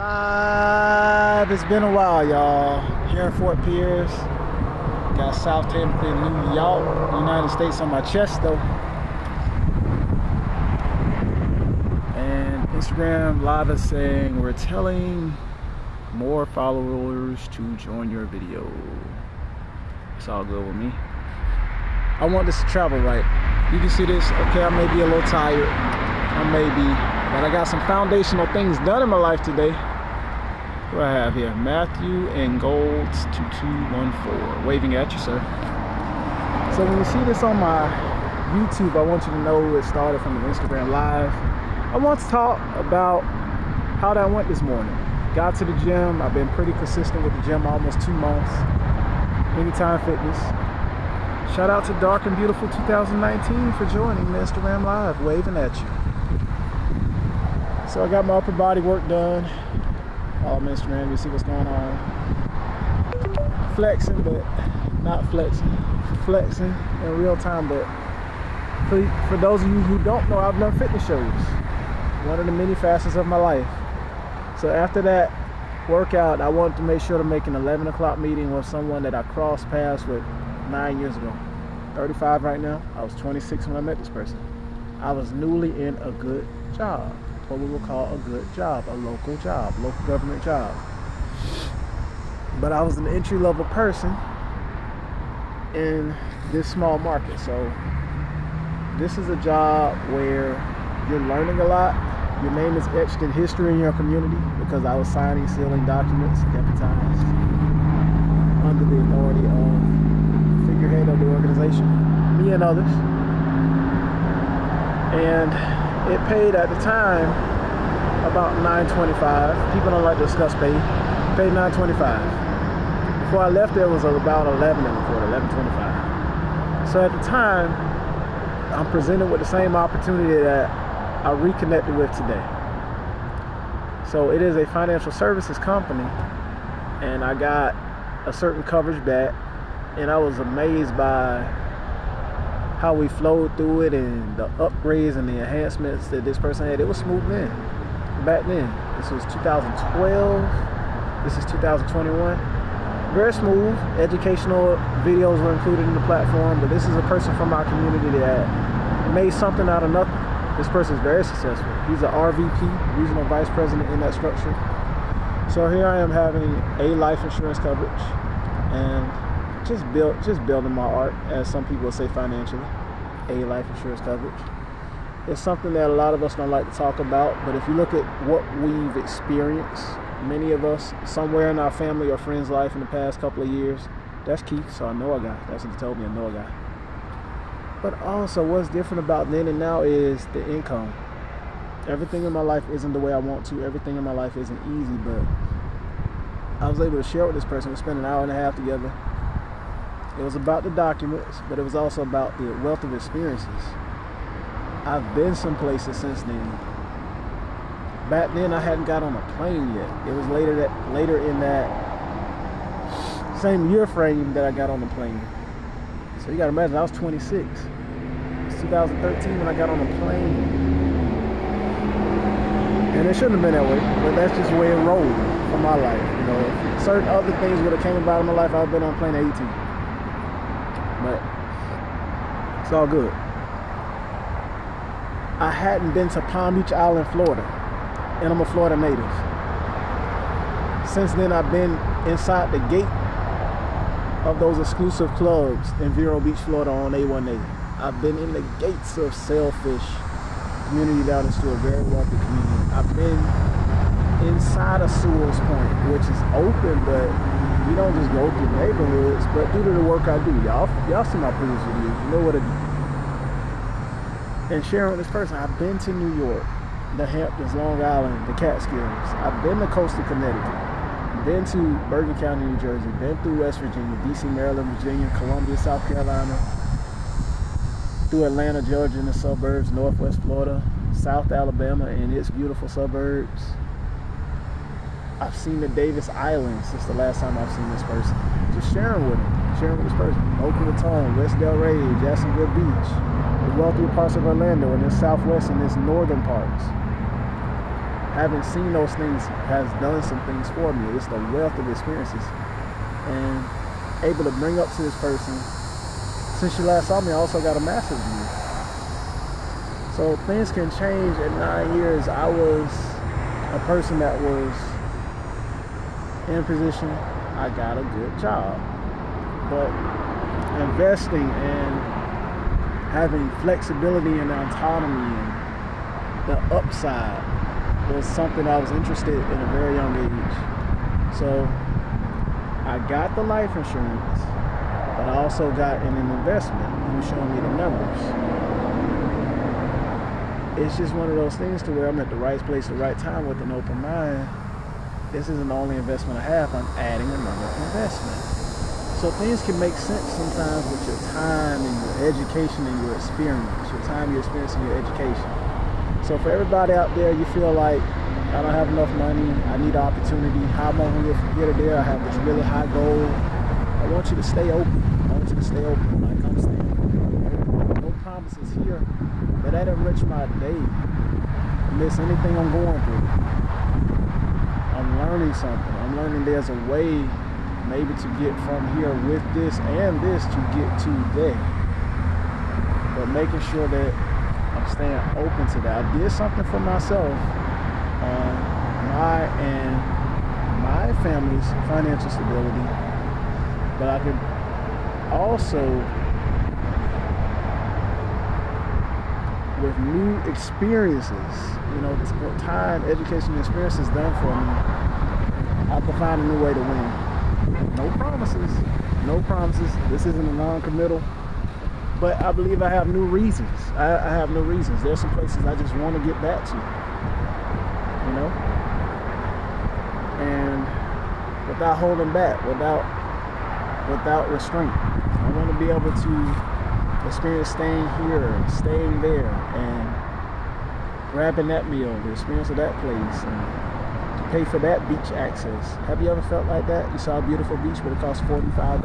Live. It's been a while, y'all. Here in Fort Pierce. Got Southampton, New York, United States on my chest, though. And Instagram Live is saying we're telling more followers to join your video. It's all good with me. I want this to travel right. You can see this. Okay, I may be a little tired. I may be, but I got some foundational things done in my life today. What do I have here? Matthew and Golds 2214. Waving at you, sir. So when you see this on my YouTube, I want you to know it started from an Instagram Live. I want to talk about how that went this morning. Got to the gym. I've been pretty consistent with the gym almost 2 months. Anytime Fitness. Shout out to Dark and Beautiful 2019 for joining the Instagram Live, waving at you. So I got my upper body work done. Follow my Instagram, you see what's going on. Flexing, but not flexing. Flexing in real time, but for those of you who don't know, I've done fitness shows. One of the many facets of my life. So after that workout, I wanted to make sure to make an 11 o'clock meeting with someone that I crossed paths with 9 years ago. 35 right now. I was 26 when I met this person. I was newly in a good job. What we would call a good job, a local government job. But I was an entry-level person in this small market. So this is a job where you're learning a lot. Your name is etched in history in your community because I was signing, sealing documents, deputized under the authority of the figurehead of the organization, me and others. And it paid at the time about $9.25. People don't like to discuss pay. Paid $9.25. Before I left, there was about $11.25. So at the time, I'm presented with the same opportunity that I reconnected with today. So it is a financial services company, and I got a certain coverage back, and I was amazed by how we flowed through it and the upgrades and the enhancements that this person had. It was smooth then, back then. This was 2012, this is 2021. Very smooth. Educational videos were included in the platform, but this is a person from our community that made something out of nothing. This person is very successful. He's an RVP, Regional Vice President in that structure. So here I am having a life insurance coverage and just building my art, as some people would say financially, a life insurance coverage. It's something that a lot of us don't like to talk about, but if you look at what we've experienced, many of us, somewhere in our family or friend's life in the past couple of years, that's Keith, so I know a guy. That's what he told me, I know a guy. But also what's different about then and now is the income. Everything in my life isn't the way I want to. Everything in my life isn't easy, but I was able to share with this person. We spent an hour and a half together. It was about the documents, but it was also about the wealth of experiences. I've been some places since then. Back then, I hadn't got on a plane yet. It was later in that same year frame that I got on the plane. So you gotta imagine, I was 26. It's 2013 when I got on a plane. And it shouldn't have been that way, but that's just the way it rolled for my life. You know, if certain other things would have came about in my life, I would have been on a plane at 18. But it's all good. I hadn't been to Palm Beach Island, Florida, and I'm a Florida native. Since then, I've been inside the gate of those exclusive clubs in Vero Beach, Florida on A1A. I've been in the gates of Sailfish community down in Stewart, very wealthy community. I've been inside of Sewell's Point, which is open, but you don't just go through neighborhoods. But due to the work I do, y'all see my previous videos, you know what I do. And sharing with this person, I've been to New York, the Hamptons, Long Island, the Catskills. I've been to coastal Connecticut, been to Bergen County, New Jersey, been through West Virginia, DC, Maryland, Virginia, Columbia, South Carolina, through Atlanta, Georgia, in the suburbs, Northwest Florida, South Alabama and its beautiful suburbs. I've seen the Davis Islands since the last time I've seen this person. Just sharing with this person. Boca Raton, West Delray, Jacksonville Beach, the wealthier parts of Orlando, and then Southwest and its northern parts. having seen those things has done some things for me. It's the wealth of experiences. And able to bring up to this person, since you last saw me, I also got a master's degree. So things can change. In 9 years, I was a person that was in a position, I got a good job. But investing and having flexibility and autonomy and the upside was something I was interested in a very young age. So I got the life insurance, but I also got in an investment. He was showing me the numbers. It's just one of those things to where I'm at the right place at the right time with an open mind. This isn't the only investment I have. I'm adding another investment. So things can make sense sometimes with your time and your education and your experience. Your time, your experience, and your education. So for everybody out there, you feel like, I don't have enough money, I need opportunity, how am I going to get it there? I have this really high goal. I want you to stay open. I want you to stay open. Like I'm staying open. No promises here, but that enrich my day. Miss anything I'm going through. I'm learning something. I'm learning there's a way maybe to get from here with this and this to get to there. But making sure that I'm staying open to that. I did something for myself. My and my family's financial stability, but I could also, with new experiences, what time, education, experiences done for me, I could find a new way to win. No promises, no promises. This isn't a non-committal, but I believe I have new reasons. I have new reasons. There's some places I just want to get back to. And without holding back, without restraint. I want to be able to experience staying here, staying there, and grabbing that meal, the experience of that place, and to pay for that beach access. Have you ever felt like that? You saw a beautiful beach, but it cost $45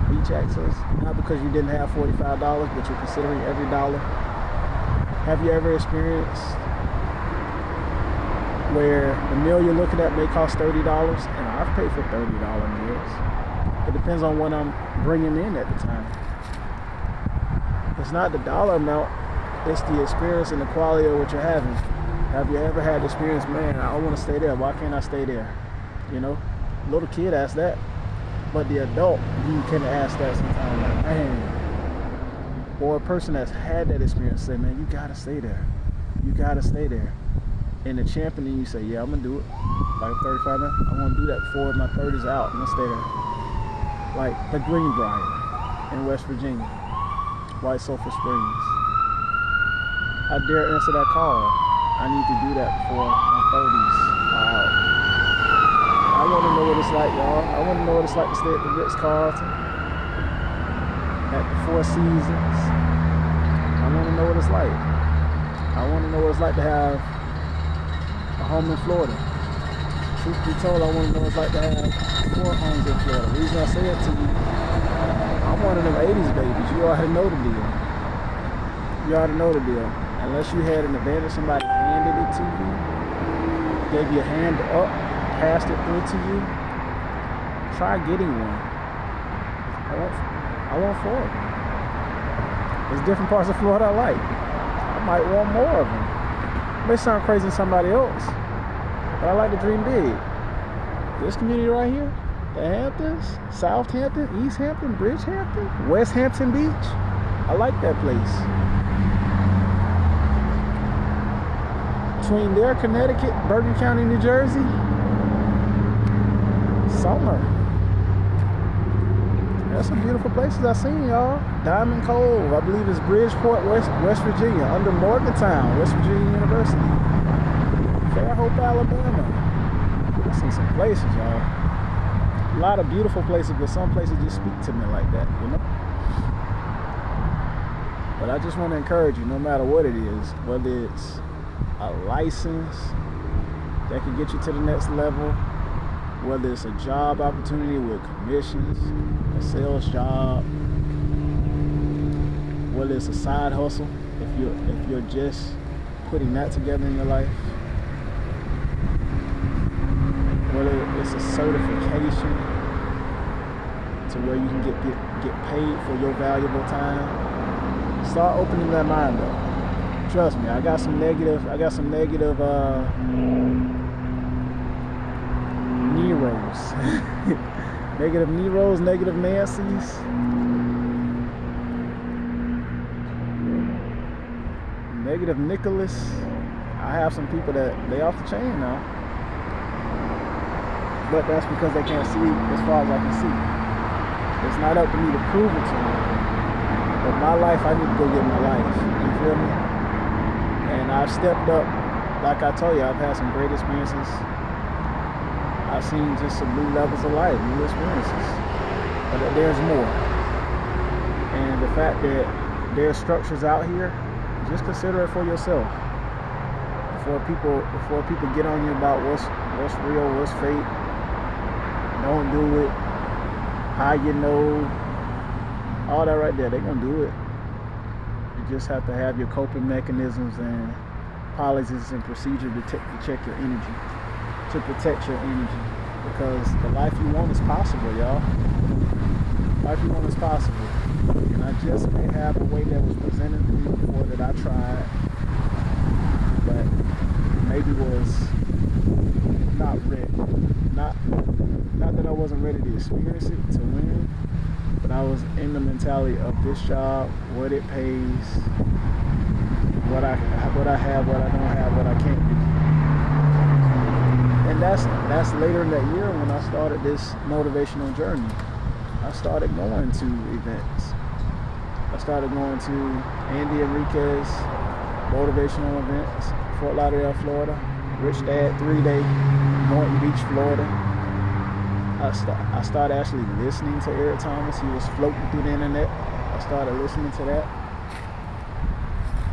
beach access? Not because you didn't have $45, but you're considering every dollar. Have you ever experienced where the meal you're looking at may cost $30, and I've paid for $30 meals. It depends on what I'm bringing in at the time. It's not the dollar amount, it's the experience and the quality of what you're having. Have you ever had the experience, man, I want to stay there, why can't I stay there? Little kid asks that, but the adult, you can ask that sometimes, like, man. Or a person that's had that experience say, man, you gotta stay there. You gotta stay there. And the champion, and you say, yeah, I'm gonna do it. Like I'm 35 now, I want to do that before my 30s out. I'm gonna stay there. Like the Greenbrier in West Virginia, White Sulphur Springs. I dare answer that call. I need to do that before my 30s are out. I want to know what it's like, y'all. I want to know what it's like to stay at the Ritz-Carlton, at the Four Seasons. I want to know what it's like. I want to know what it's like to have a home in Florida. Truth be told, I want to know what it's like to have 4 homes in Florida. The reason I say it to you, I'm one of them 80s babies. You already know the deal. You already know the deal. Unless you had an advantage, somebody handed it to you, gave you a hand up, passed it through to you, try getting one. I want 4 of them. There's different parts of Florida I like. I might want more of them. It may sound crazy to somebody else, but I like to dream big. This community right here, the Hamptons, Southampton, East Hampton, Bridgehampton, West Hampton Beach, I like that place. Between there, Connecticut, Bergen County, New Jersey, summer. There's some beautiful places I've seen, y'all. Diamond Cove, I believe it's Bridgeport, West Virginia, under Morgantown, West Virginia University. Fairhope, Alabama. I've seen some places, y'all. A lot of beautiful places, but some places just speak to me like that, But I just want to encourage you, no matter what it is, whether it's a license that can get you to the next level, whether it's a job opportunity with commissions, a sales job, whether it's a side hustle, if you're just putting that together in your life, a certification to where you can get paid for your valuable time. Start opening that mind up. Trust me, I got some negative Neros. Negative Neros, negative Nancy's. Negative Nicholas. I have some people that they off the chain now. But that's because they can't see as far as I can see. It's not up to me to prove it to them. But my life, I need to go get my life. You feel me? And I've stepped up. Like I told you, I've had some great experiences. I've seen just some new levels of life, new experiences. But there's more. And the fact that there's structures out here, just consider it for yourself. Before people get on you about what's real, what's fake, don't do it. How you know, all that right there, they're gonna do it. You just have to have your coping mechanisms and policies and procedures to check your energy, to protect your energy, because the life you want is possible, y'all. Life you want is possible, and I just may have a way that was presented to me before that I tried, but maybe was not ready. Not that I wasn't ready to experience it, to win, but I was in the mentality of this job, what it pays, what I have, what I don't have, what I can't do. And that's later in that year when I started this motivational journey. I started going to events. I started going to Andy Enriquez motivational events, Fort Lauderdale, Florida, Rich Dad 3-day, Norton Beach, Florida. I started actually listening to Eric Thomas. He was floating through the internet. I started listening to that.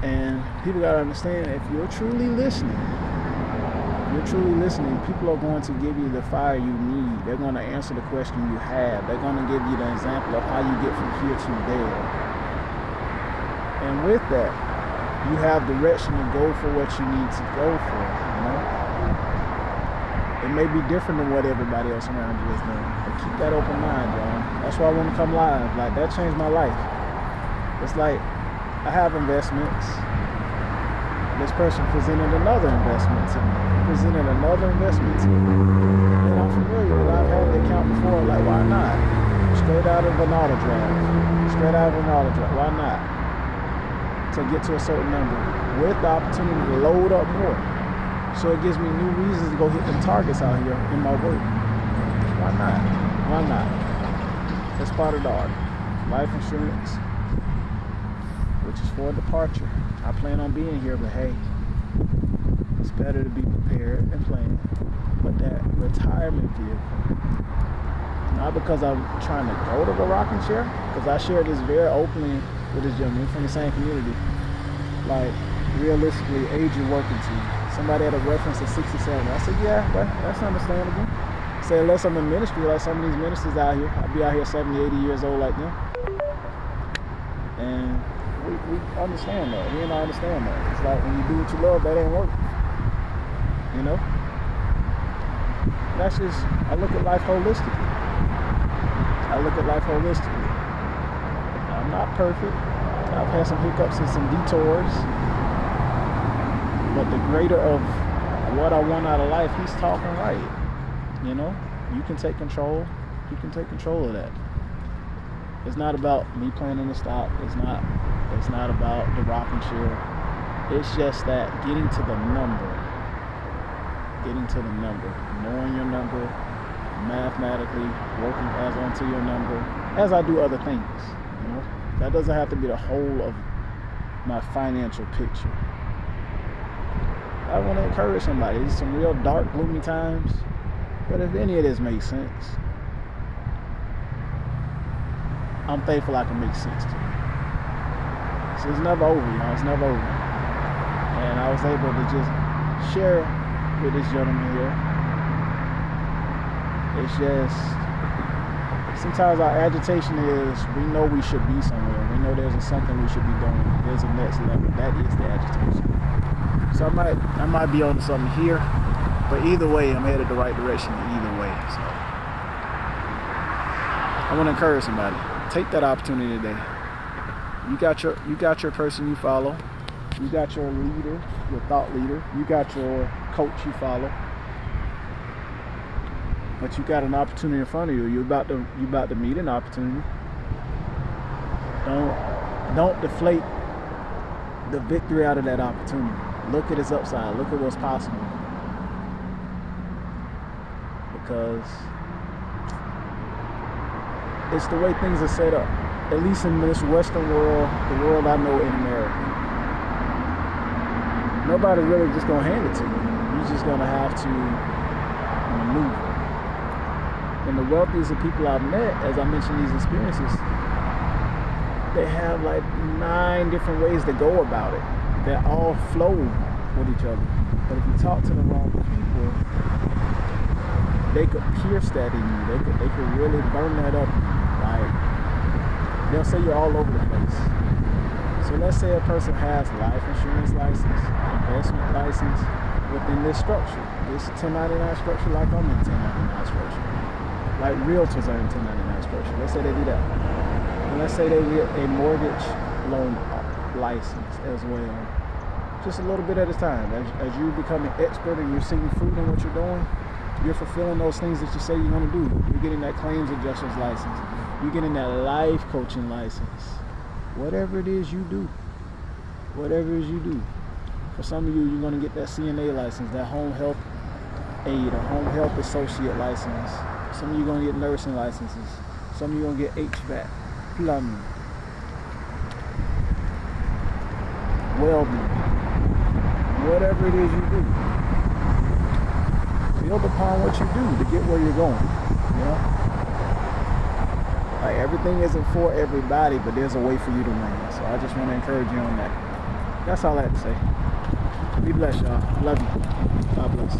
And people gotta understand, if you're truly listening, people are going to give you the fire you need. They're going to answer the question you have. They're going to give you the example of how you get from here to there. And with that, you have direction to go for what you need to go for, you know? It may be different than what everybody else around you is doing, but keep that open mind, y'all. That's why I want to come live. Like, that changed my life. It's like, I have investments. This person presented another investment to me. And I'm familiar with it. I've had the account before. Like, why not? Straight out of an auto draft. Why not? To get to a certain number with the opportunity to load up more. So it gives me new reasons to go hit them targets out here in my work. Why not? That's part of the art. Life insurance, which is for departure. I plan on being here, but hey, it's better to be prepared and plan. But that retirement vehicle, not because I'm trying to go to the rocking chair, because I share this very openly with this gentleman from the same community. Like, realistically, age you're working to. Somebody had a reference of 67. I said, yeah, that's understandable. I said, unless I'm in ministry, like some of these ministers out here, I'll be out here 70, 80 years old like them. And we understand that. We and I understand that. It's like when you do what you love, that ain't work. You know? That's just, I look at life holistically. I'm not perfect. I've had some hiccups and some detours. But the greater of what I want out of life, he's talking right. You know? You can take control. You can take control of that. It's not about me planning to stop. It's not about the rocking chair. It's just that getting to the number, knowing your number, mathematically working as onto your number, as I do other things. You know, that doesn't have to be the whole of my financial picture. I want to encourage somebody. It's some real dark, gloomy times, but if any of this makes sense, I'm thankful I can make sense to it. So it's never over, y'all. It's never over. And I was able to just share with this gentleman here. It's just, sometimes our agitation is, we know we should be somewhere. We know there's something we should be doing. There's a next level. That is the agitation. So I might be on something here. But either way, I'm headed the right direction either way. So I want to encourage somebody. Take that opportunity today. You got your person you follow. You got your leader, your thought leader. You got your coach you follow. But you got an opportunity in front of you. You about to meet an opportunity. Don't deflate the victory out of that opportunity. Look at its upside. Look at what's possible. Because it's the way things are set up. At least in this Western world, the world I know in America. Nobody's really just gonna hand it to you. You're just gonna have to maneuver. And the wealthiest of people I've met, as I mentioned these experiences, they have like 9 different ways to go about it that all flow with each other. But if you talk to the wrong people, they could pierce that in you. They could really burn that up. Like, they'll say you're all over the place. So let's say a person has life insurance license, investment license within this structure, this 1099 structure, like I'm in 1099 structure, like realtors are in 1099 structure. Let's say they do that. And let's say they get a mortgage loan license as well. Just a little bit at a time. As you become an expert and you're seeing fruit in what you're doing, you're fulfilling those things that you say you're going to do. You're getting that claims adjuster's license. You're getting that life coaching license. Whatever it is you do. Whatever it is you do. For some of you, you're going to get that CNA license, that home health aide or home health associate license. Some of you are going to get nursing licenses. Some of you are going to get HVAC, plumbing, welding. Whatever it is you do. Build upon what you do to get where you're going. You know? Like, everything isn't for everybody, but there's a way for you to win. So I just want to encourage you on that. That's all I have to say. Be blessed, y'all. Love you. God bless.